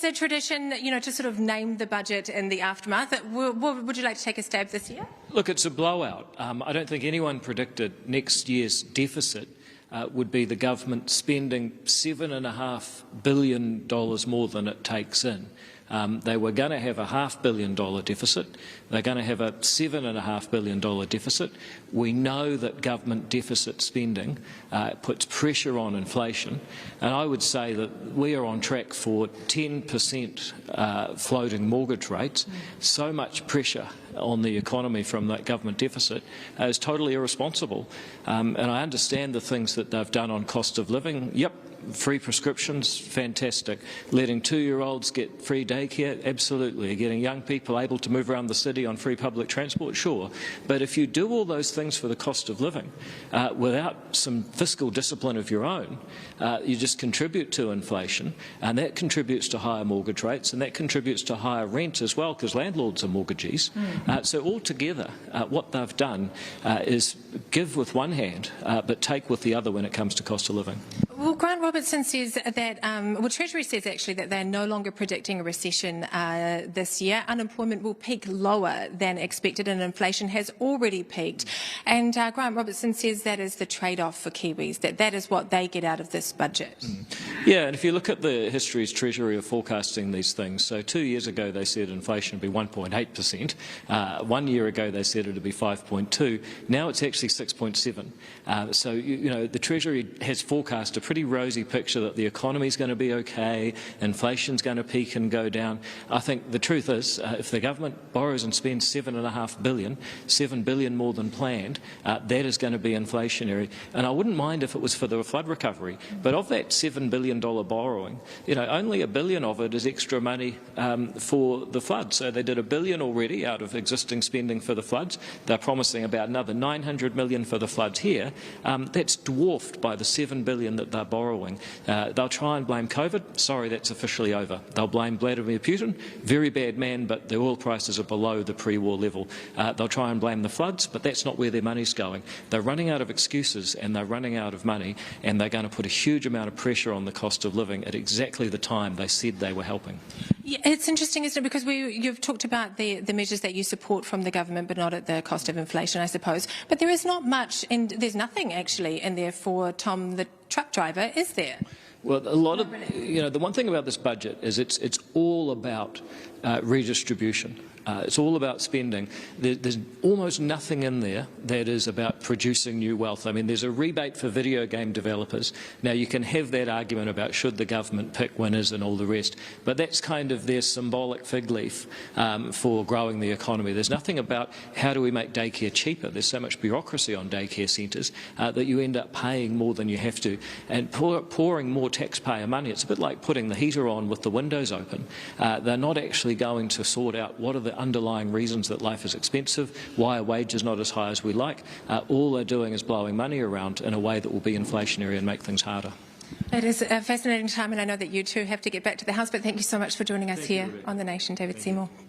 a tradition, to sort of name the budget in the aftermath. Would you like to take a stab this year? Look, it's a blowout. I don't think anyone predicted next year's deficit would be the government spending $7.5 billion more than it takes in. They were going to have a $500 million deficit. They're going to have a $7.5 billion deficit. We know that government deficit spending puts pressure on inflation, and I would say that we are on track for 10% floating mortgage rates. So much pressure on the economy from that government deficit is totally irresponsible. And I understand the things that they've done on cost of living. Yep. Free prescriptions, fantastic. Letting 2-year-olds get free daycare, absolutely. Getting young people able to move around the city on free public transport, sure. But if you do all those things for the cost of living without some fiscal discipline of your own, you just contribute to inflation, and that contributes to higher mortgage rates, and that contributes to higher rent as well, because landlords are mortgagees. So altogether, what they've done is give with one hand, but take with the other when it comes to cost of living. Well, Grant Robertson says that, Treasury says actually that they're no longer predicting a recession this year. Unemployment will peak lower than expected and inflation has already peaked. And Grant Robertson says that is the trade-off for Kiwis, that is what they get out of this budget. Yeah, and if you look at the history's Treasury of forecasting these things, so 2 years ago they said inflation would be 1.8%. 1 year ago they said it would be 5.2%. Now it's actually 6.7%. So, the Treasury has forecast a pretty rosy picture that the economy is going to be okay, inflation's going to peak and go down. I think the truth is, if the government borrows and spends $7.5 billion, $7 billion more than planned, that is going to be inflationary. And I wouldn't mind if it was for the flood recovery, but of that $7 billion borrowing, only $1 billion of it is extra money for the floods. So they did $1 billion already out of existing spending for the floods. They're promising about another $900 million for the floods here. That's dwarfed by the $7 billion that they're borrowing. They'll try and blame COVID. Sorry, that's officially over. They'll blame Vladimir Putin. Very bad man, but the oil prices are below the pre-war level. They'll try and blame the floods, but that's not where their money's going. They're running out of excuses and they're running out of money, and they're going to put a huge amount of pressure on the cost of living at exactly the time they said they were helping. Yeah, it's interesting, isn't it? Because you've talked about the measures that you support from the government, but not at the cost of inflation, I suppose. But there is not much, and there's nothing actually in there for Tom the truck driver, is there? Well, a lot of, the one thing about this budget is it's all about redistribution. It's all about spending. There's almost nothing in there that is about producing new wealth. I mean, there's a rebate for video game developers. Now, you can have that argument about should the government pick winners and all the rest, but that's kind of their symbolic fig leaf for growing the economy. There's nothing about how do we make daycare cheaper. There's so much bureaucracy on daycare centres that you end up paying more than you have to and pouring more taxpayer money. It's a bit like putting the heater on with the windows open. They're not actually going to sort out what are the underlying reasons that life is expensive, why are wages not as high as we like. All they're doing is blowing money around in a way that will be inflationary and make things harder. It is a fascinating time, and I know that you too have to get back to the House, but thank you so much for joining us here on The Nation, David Seymour.